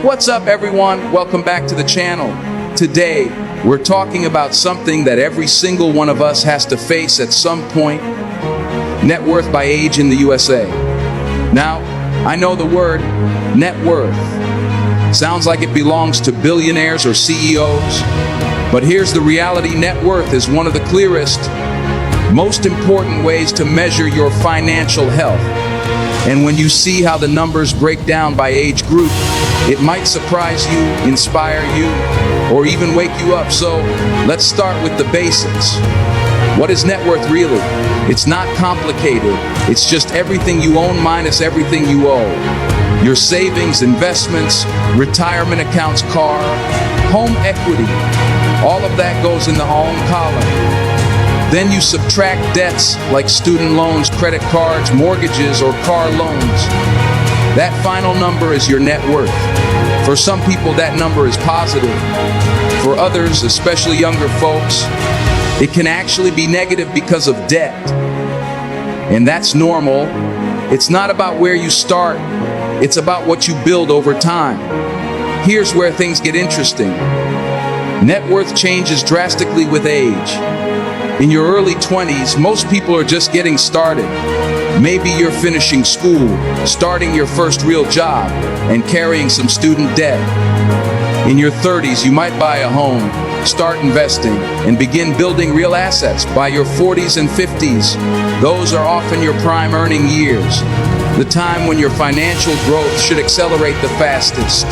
What's up, everyone? Welcome back to the channel. Today, we're talking about something that every single one of us has to face at some point: net worth by age in the USA. Now, I know the word net worth sounds like it belongs to billionaires or CEOs, but here's the reality: net worth is one of the clearest, most important ways to measure your financial health. And when you see how the numbers break down by age group, it might surprise you, inspire you, or even wake you up. So let's start with the basics. What is net worth really? It's not complicated. It's just everything you own minus everything you owe. Your savings, investments, retirement accounts, car, home equity, all of that goes in the home column. Then you subtract debts like student loans, credit cards, mortgages, or car loans. That final number is your net worth. For some people, that number is positive. For others, especially younger folks, it can actually be negative because of debt. And that's normal. It's not about where you start, it's about what you build over time. Here's where things get interesting. Net worth changes drastically with age. In your early 20s, most people are just getting started. Maybe you're finishing school, starting your first real job, and carrying some student debt. In your 30s, you might buy a home, start investing, and begin building real assets. By your 40s and 50s, those are often your prime earning years, the time when your financial growth should accelerate the fastest.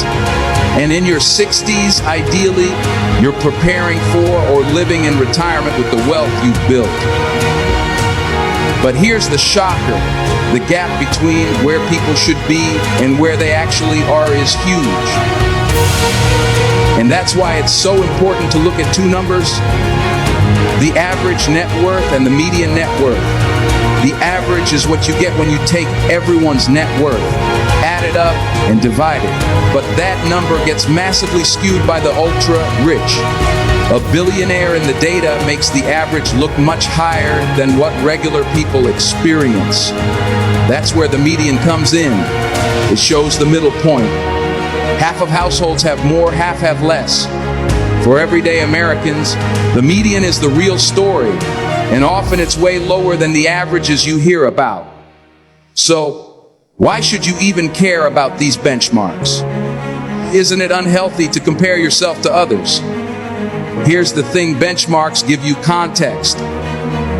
And in your 60s, ideally, you're preparing for or living in retirement with the wealth you've built. But here's the shocker: the gap between where people should be and where they actually are is huge. And that's why it's so important to look at two numbers: the average net worth and the median net worth. The average is what you get when you take everyone's net worth, add it up, and divide it. But that number gets massively skewed by the ultra-rich. A billionaire in the data makes the average look much higher than what regular people experience. That's where the median comes in. It shows the middle point. Half of households have more, half have less. For everyday Americans, the median is the real story, and often it's way lower than the averages you hear about. So, why should you even care about these benchmarks? Isn't it unhealthy to compare yourself to others? Here's the thing: benchmarks give you context.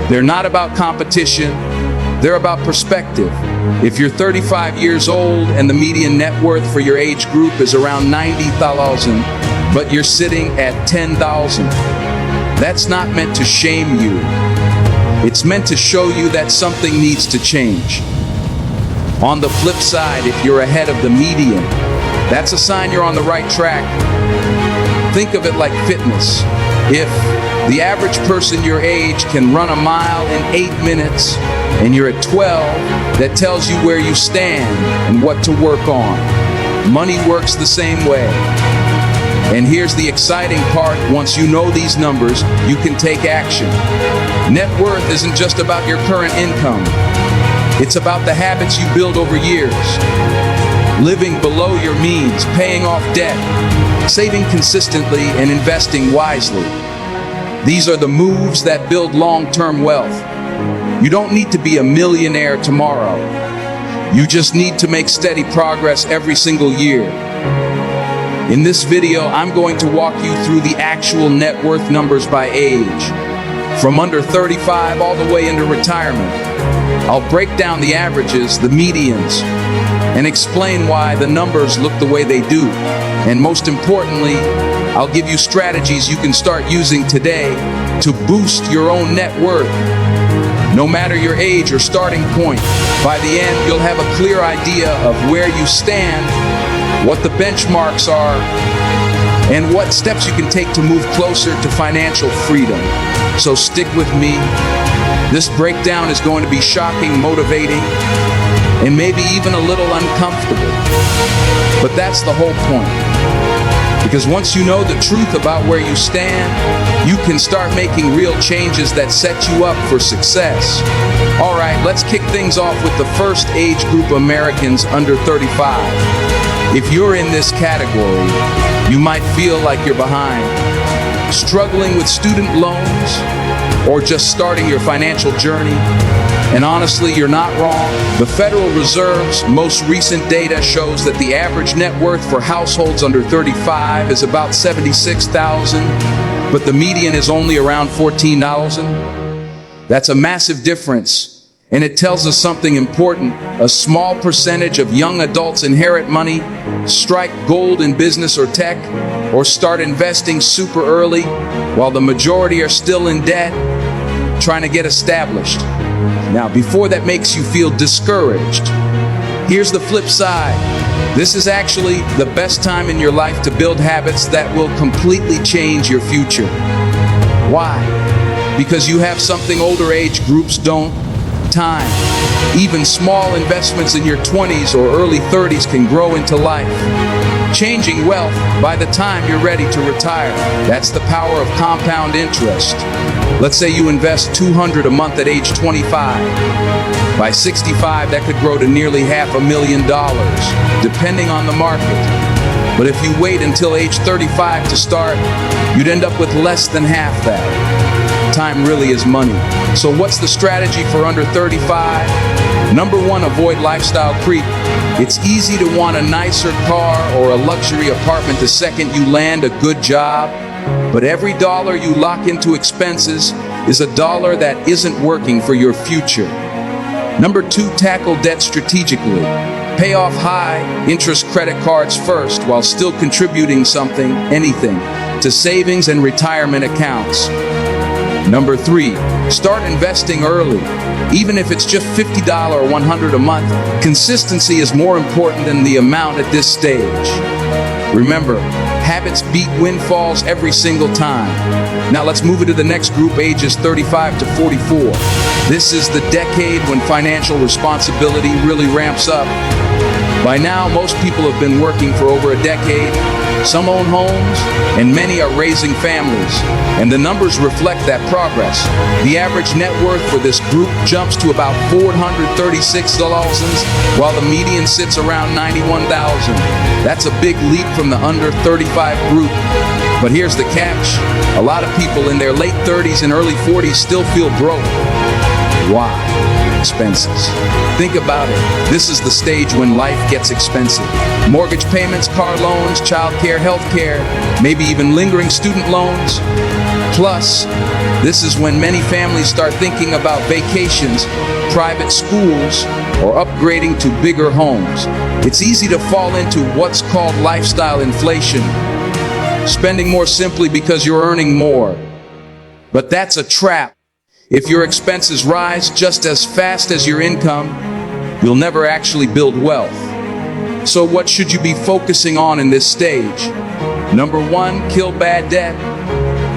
They're not about competition, they're about perspective. If you're 35 years old and the median net worth for your age group is around 90,000, but you're sitting at 10,000, that's not meant to shame you. It's meant to show you that something needs to change. On the flip side, if you're ahead of the median, that's a sign you're on the right track. Think of it like fitness. If the average person your age can run a mile in 8 minutes and you're at 12, that tells you where you stand and what to work on. Money works the same way. And here's the exciting part: once you know these numbers, you can take action. Net worth isn't just about your current income. It's about the habits you build over years. Living below your means, paying off debt, saving consistently, and investing wisely. These are the moves that build long-term wealth. You don't need to be a millionaire tomorrow. You just need to make steady progress every single year. In this video, I'm going to walk you through the actual net worth numbers by age, from under 35 all the way into retirement. I'll break down the averages, the medians, and explain why the numbers look the way they do. And most importantly, I'll give you strategies you can start using today to boost your own net worth. No matter your age or starting point, by the end, you'll have a clear idea of where you stand, what the benchmarks are, and what steps you can take to move closer to financial freedom. So stick with me. This breakdown is going to be shocking, motivating, and maybe even a little uncomfortable. But that's the whole point. Because once you know the truth about where you stand, you can start making real changes that set you up for success. All right, let's kick things off with the first age group: Americans under 35. If you're in this category, you might feel like you're behind, struggling with student loans, or just starting your financial journey. And honestly, you're not wrong. The Federal Reserve's most recent data shows that the average net worth for households under 35 is about $76,000, but the median is only around $14,000. That's a massive difference, and it tells us something important. A small percentage of young adults inherit money, strike gold in business or tech, or start investing super early, while the majority are still in debt, trying to get established. Now, before that makes you feel discouraged, here's the flip side. This is actually the best time in your life to build habits that will completely change your future. Why? Because you have something older age groups don't: time. Even small investments in your 20s or early 30s can grow into life, changing wealth by the time you're ready to retire. That's the power of compound interest. Let's say you invest $200 a month at age 25. By 65, that could grow to nearly $500,000, depending on the market. But if you wait until age 35 to start, you'd end up with less than half that. Time really is money. So what's the strategy for under 35? Number one, avoid lifestyle creep. It's easy to want a nicer car or a luxury apartment the second you land a good job, but every dollar you lock into expenses is a dollar that isn't working for your future. Number two, tackle debt strategically. Pay off high-interest credit cards first while still contributing anything, to savings and retirement accounts. Number three, start investing early. Even if it's just $50 or $100 a month, consistency is more important than the amount at this stage. Remember, habits beat windfalls every single time. Now let's move it to the next group, ages 35 to 44. This is the decade when financial responsibility really ramps up. By now, most people have been working for over a decade. Some own homes, and many are raising families. And the numbers reflect that progress. The average net worth for this group jumps to about $436,000, while the median sits around $91,000. That's a big leap from the under 35 group. But here's the catch. A lot of people in their late 30s and early 40s still feel broke. Why? Expenses. Think about it. This is the stage when life gets expensive. Mortgage payments, car loans, childcare, healthcare, maybe even lingering student loans. Plus, this is when many families start thinking about vacations, private schools, or upgrading to bigger homes. It's easy to fall into what's called lifestyle inflation, spending more simply because you're earning more. But that's a trap. If your expenses rise just as fast as your income, you'll never actually build wealth. So what should you be focusing on in this stage? Number one, kill bad debt.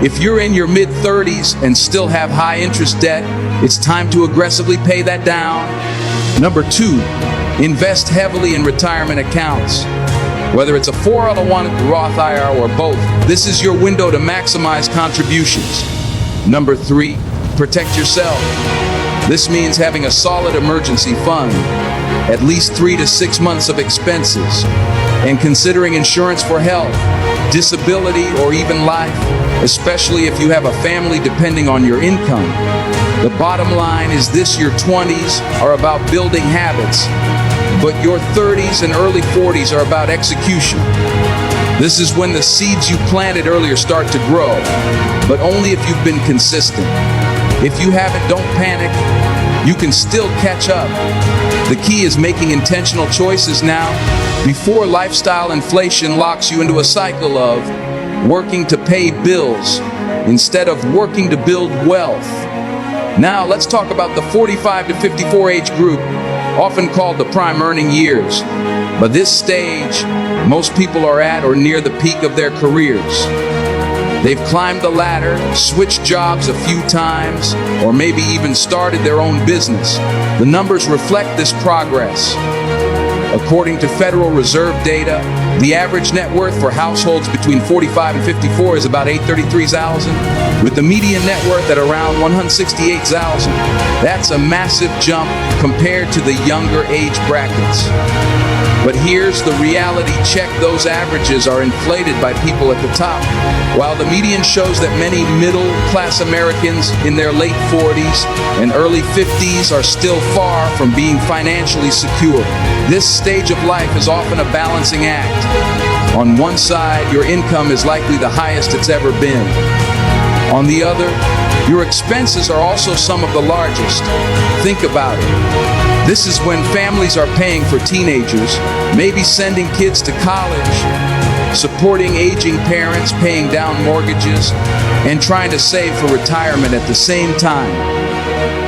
If you're in your mid-30s and still have high interest debt, it's time to aggressively pay that down. Number two, invest heavily in retirement accounts. Whether it's a 401, Roth IRA, or both, this is your window to maximize contributions. Number three, protect yourself. This means having a solid emergency fund, at least 3 to 6 months of expenses, and considering insurance for health, disability, or even life, especially if you have a family depending on your income. The bottom line is this: your 20s are about building habits, but your 30s and early 40s are about execution. This is when the seeds you planted earlier start to grow, but only if you've been consistent. If you haven't, don't panic. You can still catch up. The key is making intentional choices now, before lifestyle inflation locks you into a cycle of working to pay bills instead of working to build wealth. Now let's talk about the 45 to 54 age group, often called the prime earning years. By this stage, most people are at or near the peak of their careers. They've climbed the ladder, switched jobs a few times, or maybe even started their own business. The numbers reflect this progress. According to Federal Reserve data, the average net worth for households between 45 and 54 is about $833,000, with the median net worth at around $168,000. That's a massive jump compared to the younger age brackets. But here's the reality check. Those averages are inflated by people at the top. While the median shows that many middle-class Americans in their late 40s and early 50s are still far from being financially secure. This stage of life is often a balancing act. On one side, your income is likely the highest it's ever been. On the other, your expenses are also some of the largest. Think about it. This is when families are paying for teenagers, maybe sending kids to college, supporting aging parents, paying down mortgages, and trying to save for retirement at the same time.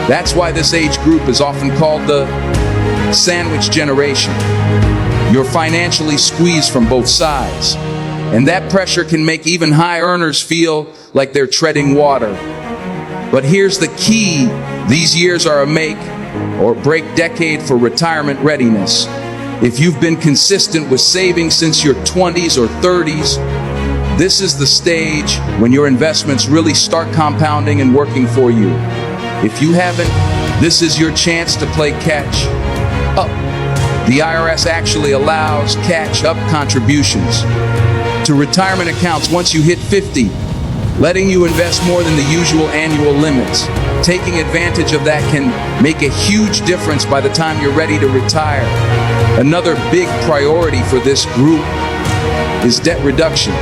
That's why this age group is often called the sandwich generation. You're financially squeezed from both sides, and that pressure can make even high earners feel like they're treading water. But here's the key. These years are a make or break decade for retirement readiness. If you've been consistent with saving since your 20s or 30s, this is the stage when your investments really start compounding and working for you. If you haven't, this is your chance to play catch up. The IRS actually allows catch-up contributions to retirement accounts once you hit 50, letting you invest more than the usual annual limits. Taking advantage of that can make a huge difference by the time you're ready to retire. Another big priority for this group is debt reduction.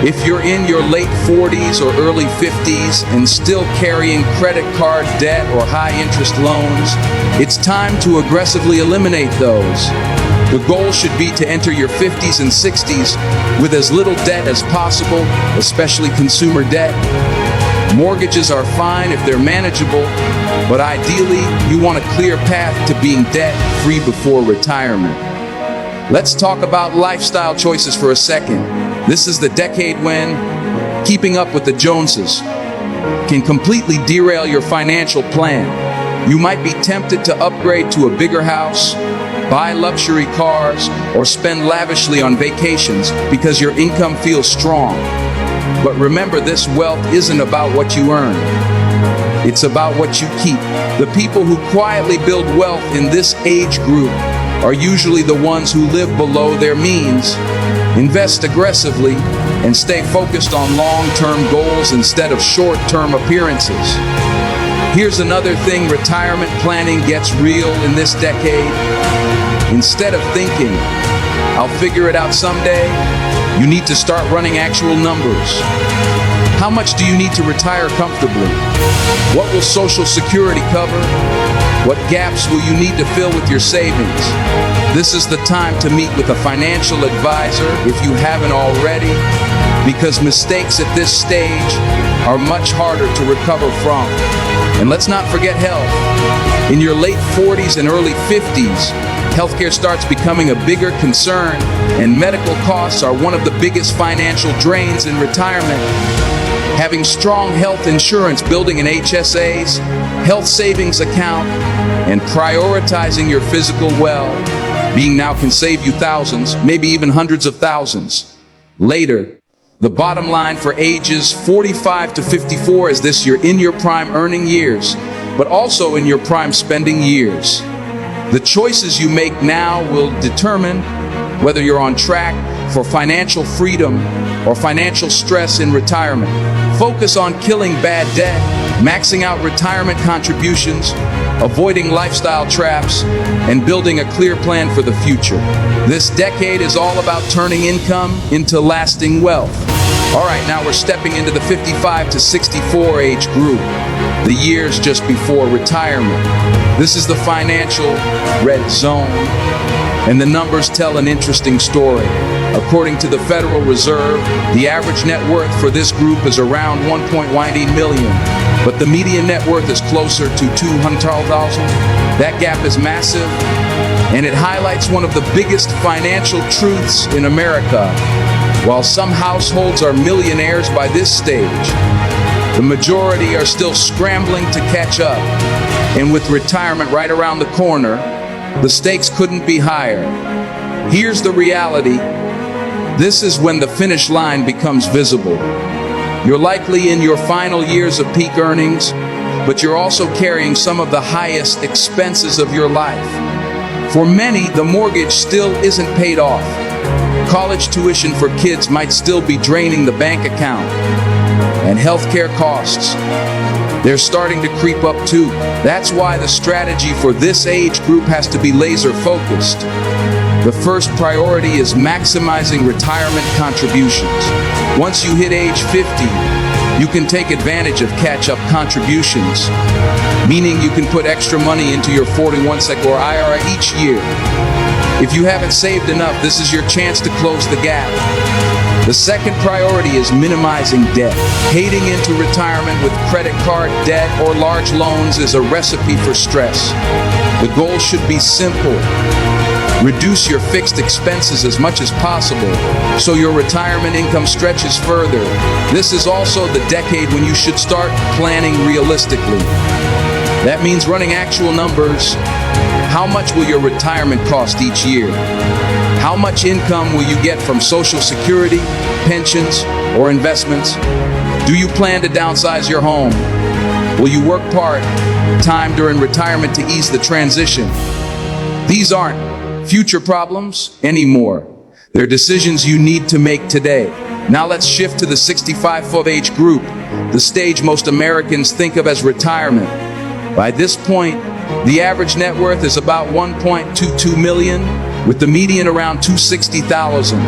If you're in your late 40s or early 50s and still carrying credit card debt or high-interest loans, it's time to aggressively eliminate those. The goal should be to enter your 50s and 60s with as little debt as possible, especially consumer debt. Mortgages are fine if they're manageable, but ideally, you want a clear path to being debt-free before retirement. Let's talk about lifestyle choices for a second. This is the decade when keeping up with the Joneses can completely derail your financial plan. You might be tempted to upgrade to a bigger house, buy luxury cars, or spend lavishly on vacations because your income feels strong. But remember, this wealth isn't about what you earn. It's about what you keep. The people who quietly build wealth in this age group are usually the ones who live below their means, invest aggressively, and stay focused on long-term goals instead of short-term appearances. Here's another thing: retirement planning gets real in this decade. Instead of thinking, "I'll figure it out someday," you need to start running actual numbers. How much do you need to retire comfortably? What will Social Security cover? What gaps will you need to fill with your savings? This is the time to meet with a financial advisor if you haven't already, because mistakes at this stage are much harder to recover from. And let's not forget health. In your late 40s and early 50s, healthcare starts becoming a bigger concern, and medical costs are one of the biggest financial drains in retirement. Having strong health insurance, building an HSA's health savings account, and prioritizing your physical well-being now can save you thousands, maybe even hundreds of thousands later. The bottom line for ages 45 to 54 is this: you're in your prime earning years, but also in your prime spending years. The choices you make now will determine whether you're on track for financial freedom or financial stress in retirement. Focus on killing bad debt, maxing out retirement contributions, avoiding lifestyle traps, and building a clear plan for the future. This decade is all about turning income into lasting wealth. All right, now we're stepping into the 55 to 64 age group, the years just before retirement. This is the financial red zone, and the numbers tell an interesting story. According to the Federal Reserve, the average net worth for this group is around 1.18 million, but the median net worth is closer to 200,000. That gap is massive, and it highlights one of the biggest financial truths in America. While some households are millionaires by this stage, the majority are still scrambling to catch up. And with retirement right around the corner, the stakes couldn't be higher. Here's the reality. This is when the finish line becomes visible. You're likely in your final years of peak earnings, but you're also carrying some of the highest expenses of your life. For many, the mortgage still isn't paid off. College tuition for kids might still be draining the bank account. And healthcare costs, they're starting to creep up too. That's why the strategy for this age group has to be laser focused. The first priority is maximizing retirement contributions. Once you hit age 50, you can take advantage of catch-up contributions, meaning you can put extra money into your 401(k) or IRA each year. If you haven't saved enough, this is your chance to close the gap. The second priority is minimizing debt. Heading into retirement with credit card debt or large loans is a recipe for stress. The goal should be simple. Reduce your fixed expenses as much as possible so your retirement income stretches further. This is also the decade when you should start planning realistically. That means running actual numbers. How much will your retirement cost each year? How much income will you get from Social Security, pensions, or investments? Do you plan to downsize your home? Will you work part-time during retirement to ease the transition? These aren't future problems anymore. They're decisions you need to make today. Now let's shift to the 65+ age group, the stage most Americans think of as retirement. By this point, the average net worth is about 1.22 million, with the median around 260,000.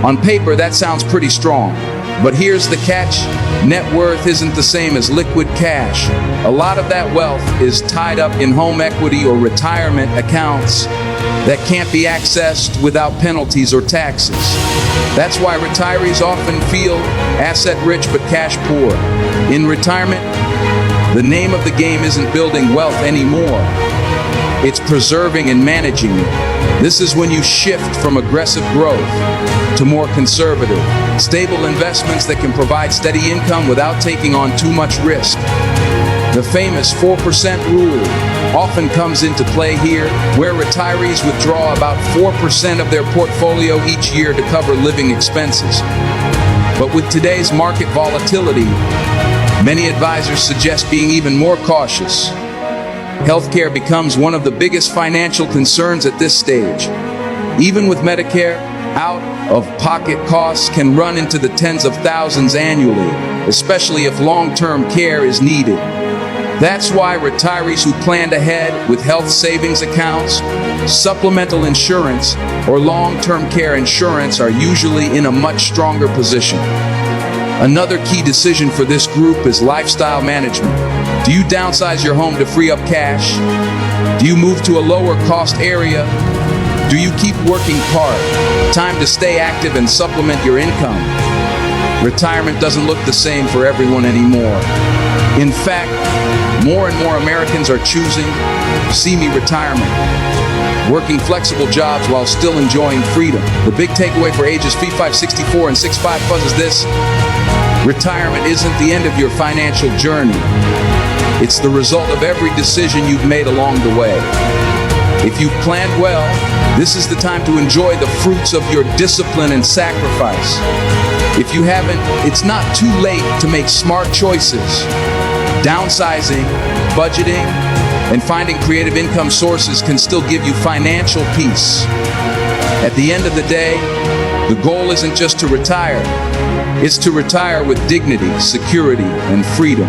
On paper, that sounds pretty strong. But here's the catch. Net worth isn't the same as liquid cash. A lot of that wealth is tied up in home equity or retirement accounts that can't be accessed without penalties or taxes. That's why retirees often feel asset rich but cash poor. In retirement, the name of the game isn't building wealth anymore. It's preserving and managing it. This is when you shift from aggressive growth to more conservative, stable investments that can provide steady income without taking on too much risk. The famous 4% rule often comes into play here, where retirees withdraw about 4% of their portfolio each year to cover living expenses. But with today's market volatility, many advisors suggest being even more cautious. Healthcare becomes one of the biggest financial concerns at this stage. Even with Medicare, out-of-pocket costs can run into the tens of thousands annually, especially if long-term care is needed. That's why retirees who planned ahead with health savings accounts, supplemental insurance, or long-term care insurance are usually in a much stronger position. Another key decision for this group is lifestyle management. Do you downsize your home to free up cash? Do you move to a lower cost area? Do you keep working hard? Time to stay active and supplement your income. Retirement doesn't look the same for everyone anymore. In fact, more and more Americans are choosing semi-retirement, working flexible jobs while still enjoying freedom. The big takeaway for ages 55, 64, and 65+ is this: retirement isn't the end of your financial journey. It's the result of every decision you've made along the way. If you've planned well, this is the time to enjoy the fruits of your discipline and sacrifice. If you haven't, it's not too late to make smart choices. Downsizing, budgeting, and finding creative income sources can still give you financial peace. At the end of the day, the goal isn't just to retire. It's to retire with dignity, security, and freedom.